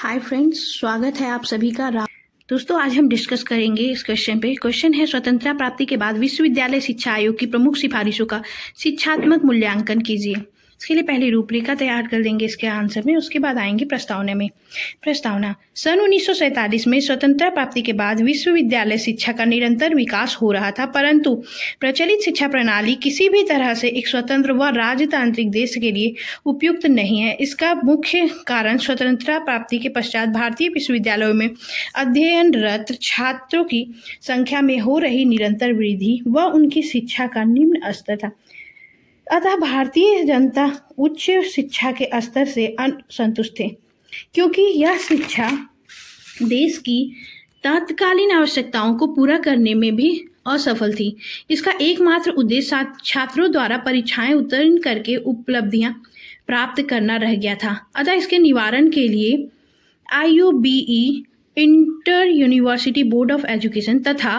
Hi friends, स्वागत है आप सभी का। दोस्तों, आज हम डिस्कस करेंगे इस क्वेश्चन पे। क्वेश्चन है, स्वतंत्रता प्राप्ति के बाद विश्वविद्यालय शिक्षा आयोग की प्रमुख सिफारिशों का शिक्षात्मक मूल्यांकन कीजिए। इसके लिए पहले रूपरेखा तैयार कर लेंगे इसके आंसर में, उसके बाद आएंगे प्रस्तावना में। प्रस्तावना: सन 1947 में स्वतंत्रता प्राप्ति के बाद विश्वविद्यालय शिक्षा का निरंतर विकास हो रहा था, परंतु प्रचलित शिक्षा प्रणाली किसी भी तरह से एक स्वतंत्र व राजतांत्रिक देश के लिए उपयुक्त नहीं है। इसका मुख्य कारण स्वतंत्रता प्राप्ति के पश्चात भारतीय विश्वविद्यालयों में अध्ययनरत छात्रों की संख्या में हो रही निरंतर वृद्धि व उनकी शिक्षा का निम्न स्तर था। अतः भारतीय जनता उच्च शिक्षा के स्तर से असंतुष्ट थे, क्योंकि यह शिक्षा देश की तत्कालीन आवश्यकताओं को पूरा करने में भी असफल थी। इसका एकमात्र उद्देश्य छात्रों द्वारा परीक्षाएं उत्तीर्ण करके उपलब्धियां प्राप्त करना रह गया था। अतः इसके निवारण के लिए IUBE inter university board of education तथा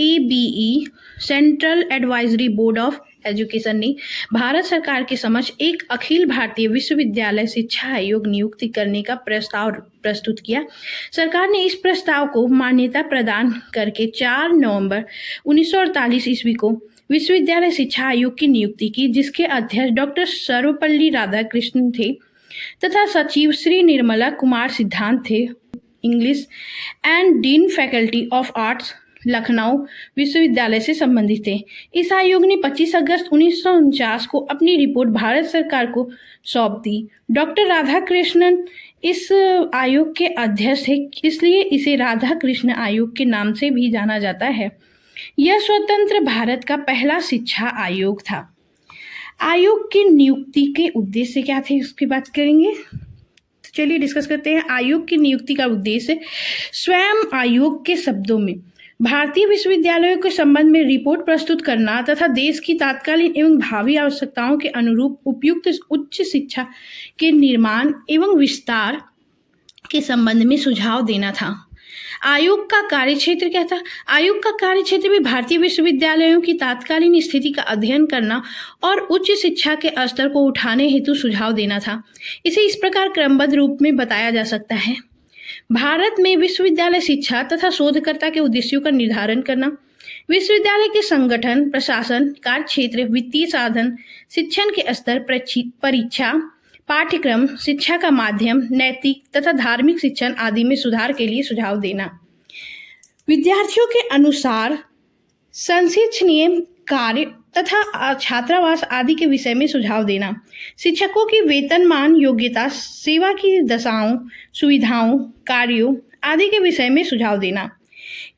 ABE central advisory board of education ने भारत सरकार के समक्ष एक अखिल भारतीय विश्वविद्यालय शिक्षा आयोग नियुक्ति करने का प्रस्ताव प्रस्तुत किया। सरकार ने इस प्रस्ताव को मान्यता प्रदान करके 4 नवंबर 1948 ईस्वी को विश्वविद्यालय शिक्षा आयोग की नियुक्ति की, जिसके अध्यक्ष डॉक्टर सर्वपल्ली राधाकृष्णन थे तथा सचिव श्री निर्मला कुमार सिद्धांत थे। English and dean faculty of arts Lucknow विश्वविद्यालय से संबंधित थे। इस आयोग ने 25 अगस्त 1949 को अपनी रिपोर्ट भारत सरकार को सौंप दी। डॉक्टर राधाकृष्णन इस आयोग के अध्यक्ष थे, इसलिए इसे राधाकृष्ण आयोग के नाम से भी जाना जाता है। यह स्वतंत्र भारत का पहला शिक्षा आयोग था। आयोग की नियुक्ति के उद्देश्य क्या थे, उसकी बात करेंगे। तो चलिए डिस्कस करते हैं। आयोग की नियुक्ति का उद्देश्य स्वयं आयोग के शब्दों में भारतीय विश्वविद्यालयों के संबंध में रिपोर्ट प्रस्तुत करना तथा देश की तात्कालिक एवं भावी आवश्यकताओं के अनुरूप उपयुक्त उच्च शिक्षा के निर्माण एवं विस्तार के संबंध में सुझाव देना था। आयोग का कार्यक्षेत्र क्या था? आयोग का कार्यक्षेत्र भी भारतीय विश्वविद्यालयों की तात्कालीन स्थिति का अध्ययन करना और उच्च शिक्षा के स्तर को उठाने हेतु सुझाव देना था। इसे इस प्रकार क्रमबद्ध रूप में बताया जा सकता है। भारत में विश्वविद्यालय शिक्षा तथा शोधकर्ता के उद्देश्यों का निर्धारण करना, विश्वविद्यालय के संगठन, प्रशासन, कार्यक्षेत्र, वित्तीय साधन, शिक्षण के स्तर, परीक्षा, पाठ्यक्रम, शिक्षा का माध्यम, नैतिक तथा धार्मिक शिक्षण आदि में सुधार के लिए सुझाव देना, विद्यार्थियों के अनुसार संशिक्षणीय कार्य तथा छात्रावास आदि के विषय में सुझाव देना, शिक्षकों की वेतनमान, योग्यता, सेवा की दशाओं, सुविधाओं, कार्यों आदि के विषय में सुझाव देना,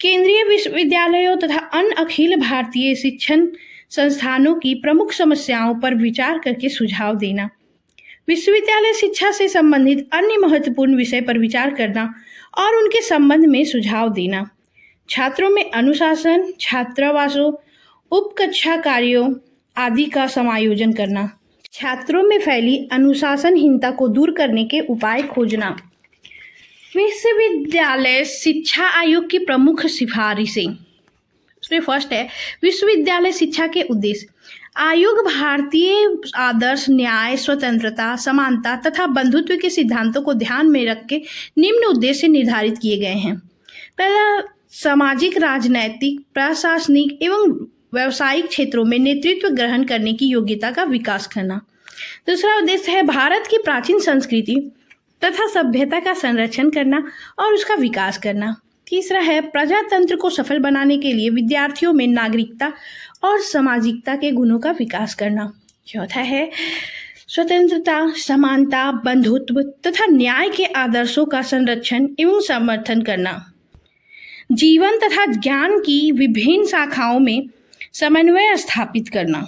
केंद्रीय विश्वविद्यालयों तथा अन्य अखिल भारतीय शिक्षण संस्थानों की प्रमुख समस्याओं पर विचार करके सुझाव देना, विश्वविद्यालय शिक्षा से संबंधित अन्य महत्वपूर्ण विषय पर विचार करना और उनके संबंध में सुझाव देना, छात्रों में अनुशासन, छात्रावासों, उपकक्षा कार्यों आदि का समायोजन करना, छात्रों में फैली अनुशासनहीनता को दूर करने के उपाय खोजना। विश्वविद्यालय शिक्षा आयोग की प्रमुख सिफारिशें। उसमें फर्स्ट है विश्वविद्यालय शिक्षा के उद्देश्य। आयोग भारतीय आदर्श, न्याय, स्वतंत्रता, समानता तथा बंधुत्व के सिद्धांतों को ध्यान में रख के निम्न उद्देश्य निर्धारित किए गए हैं। पहला, सामाजिक, राजनैतिक, प्रशासनिक एवं व्यावसायिक क्षेत्रों में नेतृत्व ग्रहण करने की योग्यता का विकास करना। दूसरा उद्देश्य है भारत की प्राचीन संस्कृति तथा सभ्यता का संरक्षण करना और उसका विकास करना। तीसरा है प्रजातंत्र को सफल बनाने के लिए विद्यार्थियों में नागरिकता और सामाजिकता के गुणों का विकास करना। चौथा है स्वतंत्रता, समानता, बंधुत्व तथा न्याय के आदर्शों का संरक्षण एवं समर्थन करना। जीवन तथा ज्ञान की विभिन्न शाखाओं में समन्वय स्थापित करना।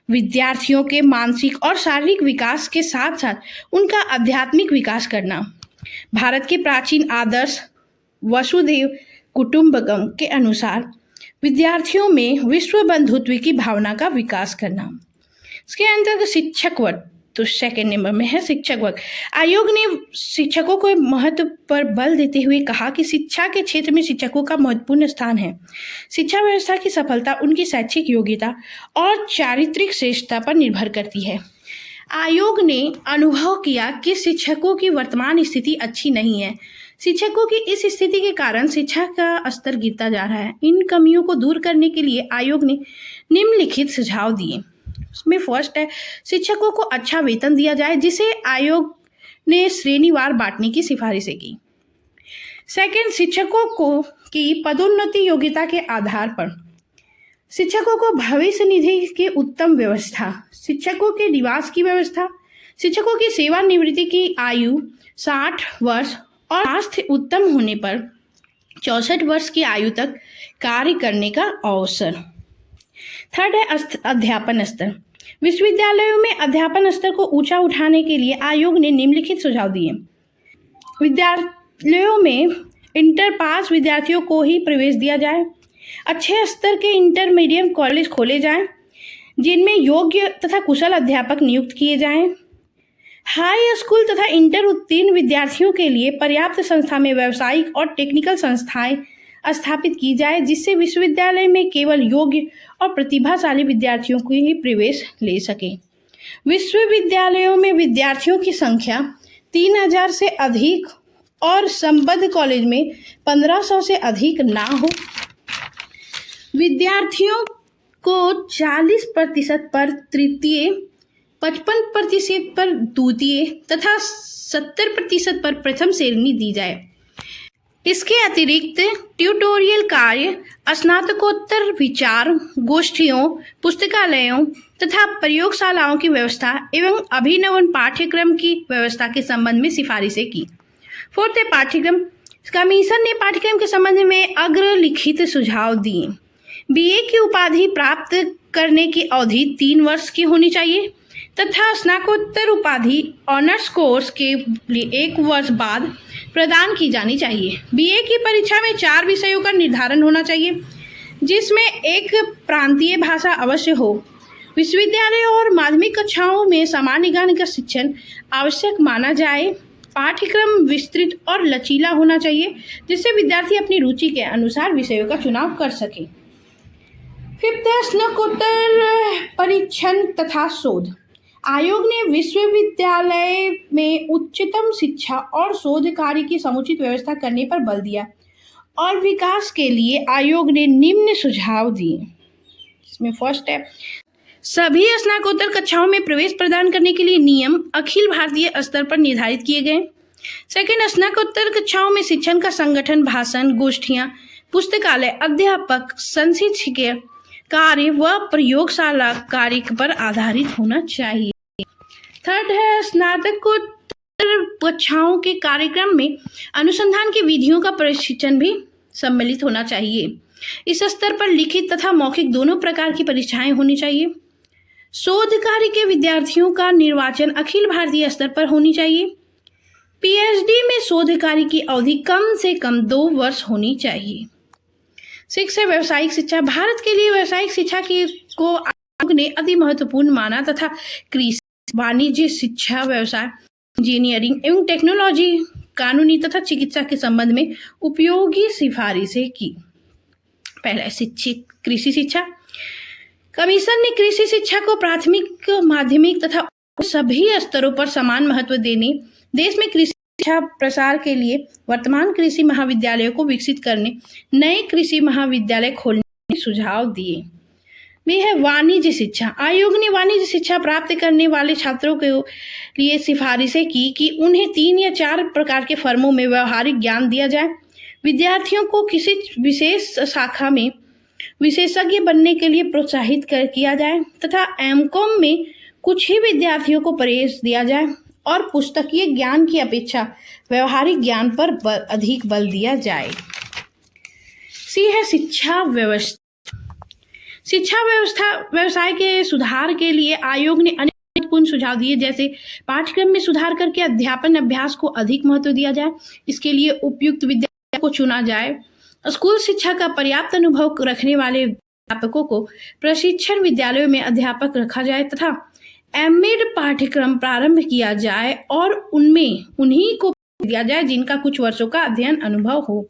विद्यार्थियों के मानसिक और शारीरिक विकास के साथ साथ उनका आध्यात्मिक विकास करना। भारत के प्राचीन आदर्श वसुधैव कुटुंबकम के अनुसार विद्यार्थियों में विश्व बंधुत्व की भावना का विकास करना। इसके अंतर्गत शिक्षक वर्ग, तो सेकेंड नंबर में है शिक्षक वर्ग। आयोग ने शिक्षकों को महत्व पर बल देते हुए कहा कि शिक्षा के क्षेत्र में शिक्षकों का महत्वपूर्ण स्थान है। शिक्षा व्यवस्था की सफलता उनकी शैक्षिक योग्यता और चारित्रिक श्रेष्ठता पर निर्भर करती है। आयोग ने अनुभव किया कि शिक्षकों की वर्तमान स्थिति अच्छी नहीं है। शिक्षकों की इस स्थिति के कारण शिक्षा का स्तर गिरता जा रहा है। इन कमियों को दूर करने के लिए आयोग ने निम्नलिखित सुझाव दिए। उसमें फर्स्ट है, शिक्षकों को अच्छा वेतन दिया जाए, जिसे आयोग ने श्रेणीवार बांटने की सिफारिशें की। सेकंड, शिक्षकों को की पदोन्नति योग्यता के आधार पर। शिक्षकों को भविष्य निधि की उत्तम व्यवस्था, शिक्षकों के निवास की व्यवस्था, शिक्षकों की सेवानिवृत्ति की आयु 60 वर्ष और स्वास्थ्य उत्तम होने पर 64 वर्ष की आयु तक कार्य करने का अवसर। थर्ड है अध्यापन स्तर। विश्वविद्यालयों में अध्यापन स्तर को ऊंचा उठाने के लिए आयोग ने निम्नलिखित सुझाव दिए। विद्यालयों में इंटर पास विद्यार्थियों को ही प्रवेश दिया जाए। अच्छे स्तर के इंटरमीडिएट कॉलेज खोले जाएं, जिनमें योग्य तथा कुशल अध्यापक नियुक्त किए जाएं। हाई स्कूल तथा इंटर उत्तीर्ण विद्यार्थियों के लिए पर्याप्त संख्या में व्यावसायिक और टेक्निकल संस्थाएं स्थापित की जाए, जिससे विश्वविद्यालय में केवल योग्य और प्रतिभाशाली विद्यार्थियों को ही प्रवेश ले सके। विश्वविद्यालयों में विद्यार्थियों की संख्या 3000 से अधिक और संबद्ध कॉलेज में 1500 से अधिक ना हो। विद्यार्थियों को 40% पर तृतीय, 55% पर द्वितीय तथा 70% पर प्रथम श्रेणी दी जाए। इसके अतिरिक्त ट्यूटोरियल कार्य, स्नातकोत्तर विचार गोष्ठियों, पुस्तकालयों तथा प्रयोगशालाओं की व्यवस्था एवं अभिनव पाठ्यक्रम की व्यवस्था के संबंध में सिफारिशें की। फोर्थ है पाठ्यक्रम। कमीशन ने पाठ्यक्रम के संबंध में अग्रलिखित सुझाव दिए। बीए की उपाधि प्राप्त करने की अवधि 3 वर्ष की होनी चाहिए तथा स्नातकोत्तर उपाधि ऑनर्स कोर्स के लिए 1 वर्ष बाद प्रदान की जानी चाहिए। बीए की परीक्षा में 4 विषयों का निर्धारण होना चाहिए, जिसमें एक प्रांतीय भाषा अवश्य हो। विश्वविद्यालय और माध्यमिक कक्षाओं में सामान्य ज्ञान का शिक्षण आवश्यक माना जाए। पाठ्यक्रम विस्तृत और लचीला होना चाहिए, जिससे विद्यार्थी अपनी रुचि के अनुसार विषयों का चुनाव कर सके। फिफ्थ, स्नातकोत्तर परीक्षण तथा शोध। आयोग ने विश्वविद्यालय में उच्चतम शिक्षा और शोध कार्य की समुचित व्यवस्था करने पर बल दिया और विकास के लिए आयोग ने निम्न सुझाव दिए। इसमें फर्स्ट है, सभी स्नातकोत्तर कक्षाओं में प्रवेश प्रदान करने के लिए नियम अखिल भारतीय स्तर पर निर्धारित किए गए। सेकंड, स्नातकोत्तर कक्षाओं में शिक्षण का संगठन, भाषण, गोष्ठियां, पुस्तकालय, अध्यापक, संशिक्षक कार्य व प्रयोगशाला कार्य पर आधारित होना चाहिए। थर्ड है, स्नातकोत्तर कक्षाओं के कार्यक्रम में अनुसंधान की विधियों का प्रशिक्षण भी सम्मिलित होना चाहिए। इस स्तर पर लिखित तथा मौखिक दोनों प्रकार की परीक्षाएं होनी चाहिए। शोध कार्य के विद्यार्थियों का निर्वाचन अखिल भारतीय स्तर पर होनी चाहिए। पीएचडी में शोध कार्य की अवधि कम से कम 2 वर्ष होनी चाहिए। 6 है, व्यावसायिक शिक्षा। भारत के लिए व्यावसायिक शिक्षा को आयोग ने अति महत्वपूर्ण माना तथा कृषि, वाणिज्य शिक्षा, व्यवसाय, इंजीनियरिंग एवं टेक्नोलॉजी, कानूनी तथा चिकित्सा के संबंध में उपयोगी सिफारिशें की। पहला, कृषि शिक्षा। कमीशन ने कृषि शिक्षा को प्राथमिक, माध्यमिक तथा सभी स्तरों पर समान महत्व देने, देश में कृषि शिक्षा प्रसार के लिए वर्तमान कृषि महाविद्यालयों को विकसित करने, नए कृषि महाविद्यालय खोलने के सुझाव दिए। वे है वाणिज्य शिक्षा। आयोग ने वाणिज्य शिक्षा प्राप्त करने वाले छात्रों के लिए सिफारिशें की कि उन्हें 3 या 4 प्रकार के फर्मों में व्यवहारिक ज्ञान दिया जाए। विद्यार्थियों को किसी विशेष शाखा में विशेषज्ञ बनने के लिए प्रोत्साहित किया जाए तथा एमकॉम में कुछ ही विद्यार्थियों को प्रवेश दिया जाए और पुस्तकीय ज्ञान की अपेक्षा व्यवहारिक ज्ञान पर अधिक बल दिया जाए। सी है शिक्षा व्यवस्था। शिक्षा व्यवस्था व्यवसाय के सुधार के लिए आयोग ने अनेक महत्वपूर्ण सुझाव दिए, जैसे पाठ्यक्रम में सुधार करके अध्यापन अभ्यास को अधिक महत्व दिया जाए। इसके लिए उपयुक्त विद्यालय को चुना जाए। स्कूल शिक्षा का पर्याप्त अनुभव रखने वाले अध्यापकों को प्रशिक्षण विद्यालयों में अध्यापक रखा जाए तथा एमएड पाठ्यक्रम प्रारंभ किया जाए और उन्हीं को दिया जाए जिनका कुछ वर्षों का अध्ययन अनुभव हो।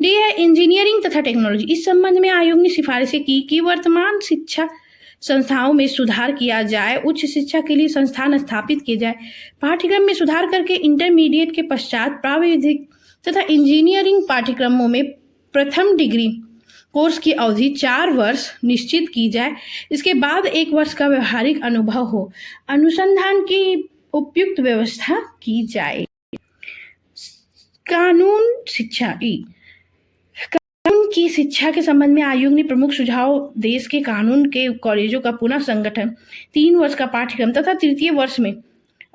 डी है इंजीनियरिंग तथा टेक्नोलॉजी। इस संबंध में आयोग ने सिफारिशें की कि वर्तमान शिक्षा संस्थाओं में सुधार किया जाए, उच्च शिक्षा के लिए संस्थान स्थापित किए जाए, पाठ्यक्रम में सुधार करके इंटरमीडिएट के पश्चात प्राविधिक तथा इंजीनियरिंग पाठ्यक्रमों में प्रथम डिग्री कोर्स की अवधि 4 वर्ष निश्चित की जाए, इसके बाद 1 वर्ष का व्यवहारिक अनुभव हो, अनुसंधान की उपयुक्त व्यवस्था की जाए। कानून शिक्षा कानून की शिक्षा के संबंध में आयोग ने प्रमुख सुझाव देश के कानून के कॉलेजों का पुनः संगठन, 3 वर्ष का पाठ्यक्रम तथा तृतीय वर्ष में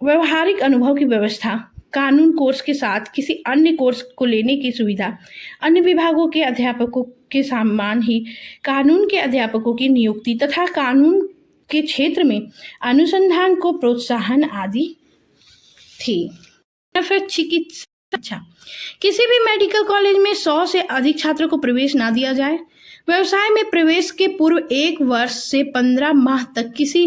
व्यवहारिक अनुभव की व्यवस्था, कानून कोर्स के साथ किसी अन्य कोर्स को लेने की सुविधा, अन्य विभागों के अध्यापकों के समान ही कानून के अध्यापकों की नियुक्ति तथा कानून के क्षेत्र में अनुसंधान को प्रोत्साहन आदि थी। चिकित्सा अच्छा, किसी भी मेडिकल कॉलेज में 100 से अधिक छात्रों को प्रवेश ना दिया जाए। व्यवसाय में प्रवेश के पूर्व 1 वर्ष से 15 माह तक किसी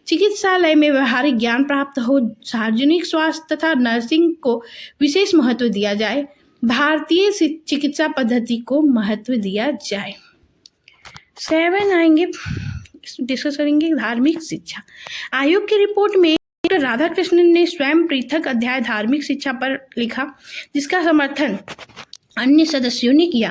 चिकित्सालय में व्यवहारिक ज्ञान प्राप्त हो। सार्वजनिक स्वास्थ्य तथा नर्सिंग को विशेष महत्व दिया जाए। भारतीय चिकित्सा पद्धति को महत्व दिया जाए। 7 आएंगे, डिस्कस करेंगे धार्मिक शिक्षा। आयोग की रिपोर्ट में राधाकृष्णन ने स्वयं पृथक अध्याय धार्मिक शिक्षा पर लिखा, जिसका समर्थन अन्य सदस्यों ने किया।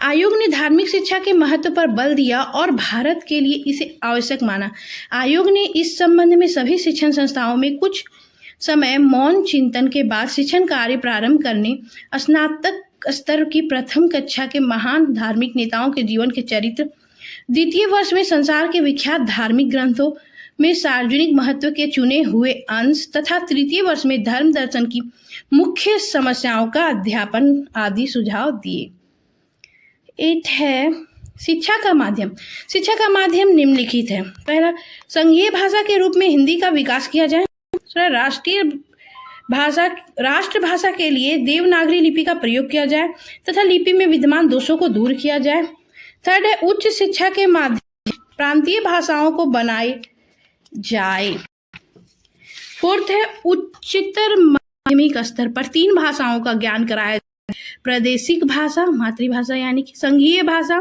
आयोग ने धार्मिक शिक्षा के महत्व पर बल दिया और भारत के लिए इसे आवश्यक माना। आयोग ने इस संबंध में सभी शिक्षण संस्थाओं में कुछ समय मौन चिंतन के बाद शिक्षण कार्य प्रारंभ करने, स्नातक स्तर की प्रथम कक्षा के महान धार्मिक नेताओं के जीवन के चरित्र, द्वितीय वर्ष में संसार के विख्यात धार्मिक ग्रंथों में सार्वजनिक महत्व के चुने हुए अंश तथा तृतीय वर्ष में धर्म दर्शन की मुख्य समस्याओं का अध्यापन आदि सुझाव दिए। 8 है शिक्षा का माध्यम। शिक्षा का माध्यम निम्नलिखित है। पहला, संघीय भाषा के रूप में हिंदी का विकास किया जाए। राष्ट्रभाषा के लिए देवनागरी लिपि का प्रयोग किया जाए तथा लिपि में विद्यमान दोषों को दूर किया जाए। थर्ड है, उच्च शिक्षा के माध्यम प्रांतीय भाषाओं को बनाए जाए। फोर्थ है, उच्चतर माध्यमिक स्तर पर 3 भाषाओं का ज्ञान कराया जाए। प्रादेशिक भाषा, मातृभाषा यानी कि संघीय भाषा,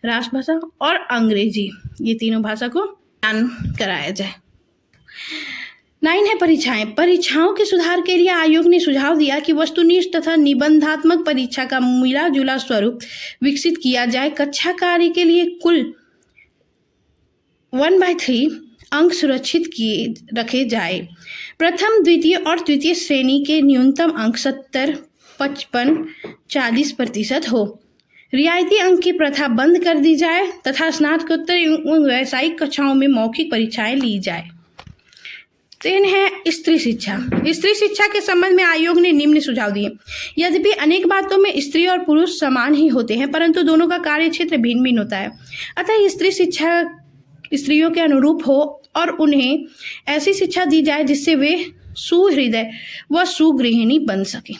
राष्ट्रभाषा और अंग्रेजी, ये तीनों भाषा को ज्ञान कराया जाए। 9 है परीक्षाएं। परीक्षाओं के सुधार के लिए आयोग ने सुझाव दिया कि वस्तुनिष्ठ तथा निबंधात्मक परीक्षा का मिला जुला स्वरूप विकसित किया जाए। कक्षा कार्य के लिए कुल 1/3 अंक सुरक्षित किए रखे जाए। प्रथम, द्वितीय और तृतीय श्रेणी के न्यूनतम अंक 70, 55, 40% हो। रियायती अंक की प्रथा बंद कर दी जाए तथा स्नातकोत्तर एवं व्यावसायिक कक्षाओं में मौखिक परीक्षाएं ली जाए। 3 है स्त्री शिक्षा। स्त्री शिक्षा के संबंध में आयोग ने निम्न सुझाव दिए। यद्यपि अनेक बातों में स्त्री और पुरुष समान ही होते हैं, परंतु दोनों का कार्य क्षेत्र भिन्न भिन्न होता है। अतः स्त्री शिक्षा स्त्रियों के अनुरूप हो और उन्हें ऐसी शिक्षा दी जाए जिससे वे सुहृदय व सुगृहिणी बन सके।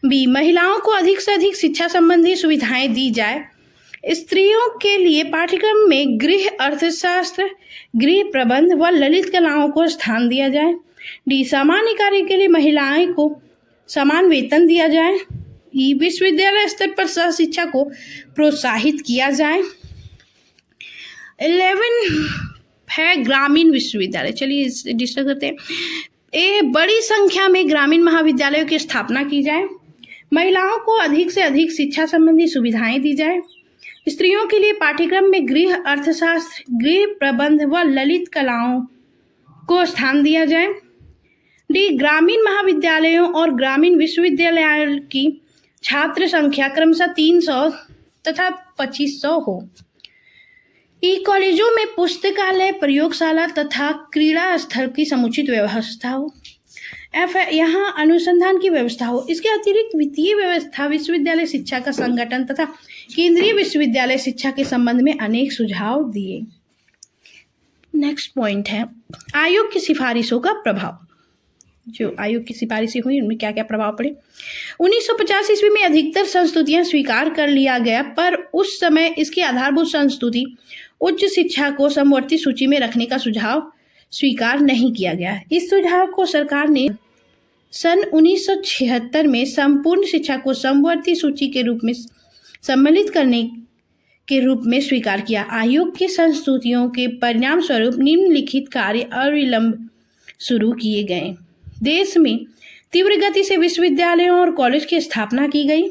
बी, महिलाओं को अधिक से अधिक शिक्षा संबंधी सुविधाएं दी जाए। स्त्रियों के लिए पाठ्यक्रम में गृह अर्थशास्त्र, गृह प्रबंध व ललित कलाओं को स्थान दिया जाए। डी, सामान्य कार्य के लिए महिलाएं को समान वेतन दिया जाए। ई, विश्वविद्यालय स्तर पर सह शिक्षा को प्रोत्साहित किया जाए। 11 है ग्रामीण विश्वविद्यालय। चलिए इसे डिस्कस करते हैं। ए, बड़ी संख्या में ग्रामीण महाविद्यालयों की स्थापना की जाए। महिलाओं को अधिक से अधिक शिक्षा संबंधी सुविधाएं दी जाए। स्त्रियों के लिए पाठ्यक्रम में गृह अर्थशास्त्र, गृह प्रबंध व ललित कलाओं को स्थान दिया जाए। डी, ग्रामीण महाविद्यालयों और ग्रामीण विश्वविद्यालयों की छात्र संख्या क्रमशः 300 तथा 2500 हो। ई, कॉलेजों में पुस्तकालय, प्रयोगशाला तथा क्रीड़ा स्थल की समुचित व्यवस्था हो। एफ, यहाँ अनुसंधान की व्यवस्था हो। इसके अतिरिक्त वित्तीय व्यवस्था, विश्वविद्यालय शिक्षा का संगठन तथा केंद्रीय विश्वविद्यालय शिक्षा के संबंध में अनेक सुझाव दिए। नेक्स्ट पॉइंट है आयोग की सिफारिशों का प्रभाव। जो आयोग की सिफारिशें हुई उनमें क्या क्या प्रभाव पड़े। 1950 ईस्वी में अधिकतर संस्तुतियां स्वीकार कर लिया गया, पर उस समय इसकी आधारभूत संस्तुति उच्च शिक्षा को समवर्ती सूची में रखने का सुझाव स्वीकार नहीं किया गया। इस सुझाव को सरकार ने सन 1976 में संपूर्ण शिक्षा को समवर्ती सूची के रूप में सम्मिलित करने के रूप में स्वीकार किया। आयोग की संस्तुतियों के परिणाम स्वरूप निम्नलिखित कार्य अविलंब शुरू किए गए। देश में तीव्र गति से विश्वविद्यालयों और कॉलेज की स्थापना की गई।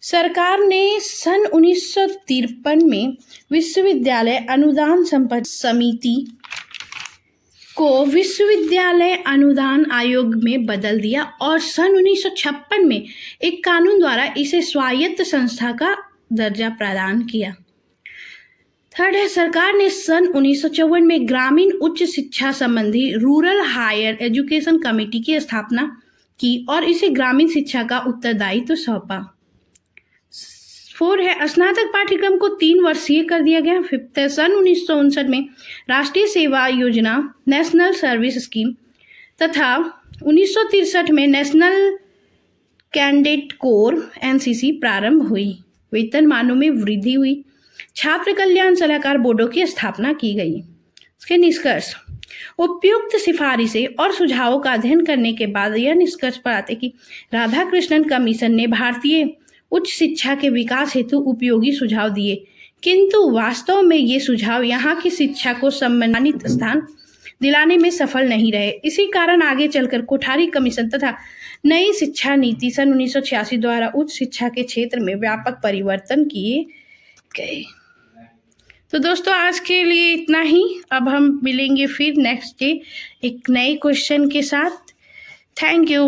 सरकार ने सन 1953 में विश्वविद्यालय अनुदान संपत्ति समिति को विश्वविद्यालय अनुदान आयोग में बदल दिया और सन 1956 में एक कानून द्वारा इसे स्वायत्त संस्था का दर्जा प्रदान किया। थर्ड है, सरकार ने सन 1954 में ग्रामीण उच्च शिक्षा संबंधी रूरल हायर एजुकेशन कमेटी की स्थापना की और इसे ग्रामीण शिक्षा का उत्तरदायित्व सौंपा। 4 है, स्नातक पाठ्यक्रम को 3 वर्षीय कर दिया गया। 5 है, सन 1959 में राष्ट्रीय सेवा योजना नेशनल सर्विस स्कीम तथा 1963 में नेशनल कैडेट कोर एनसीसी प्रारंभ हुई। वेतनमानों में वृद्धि हुई। छात्र कल्याण सलाहकार बोर्डों की स्थापना की गई। इसके निष्कर्ष, उपयुक्त सिफारिशें और सुझावों का अध्ययन करने के बाद यह निष्कर्ष पर आते कि राधाकृष्णन कमीशन ने भारतीय उच्च शिक्षा के विकास हेतु उपयोगी सुझाव दिए, किंतु वास्तव में ये सुझाव यहाँ की शिक्षा को सम्मानित स्थान दिलाने में सफल नहीं रहे। इसी कारण आगे चलकर कोठारी कमीशन तथा नई शिक्षा नीति सन 1986 द्वारा उच्च शिक्षा के क्षेत्र में व्यापक परिवर्तन किए गए। तो दोस्तों आज के लिए इतना ही। अब हम मिलेंगे फिर नेक्स्ट डे एक नए क्वेश्चन के साथ। Thank you.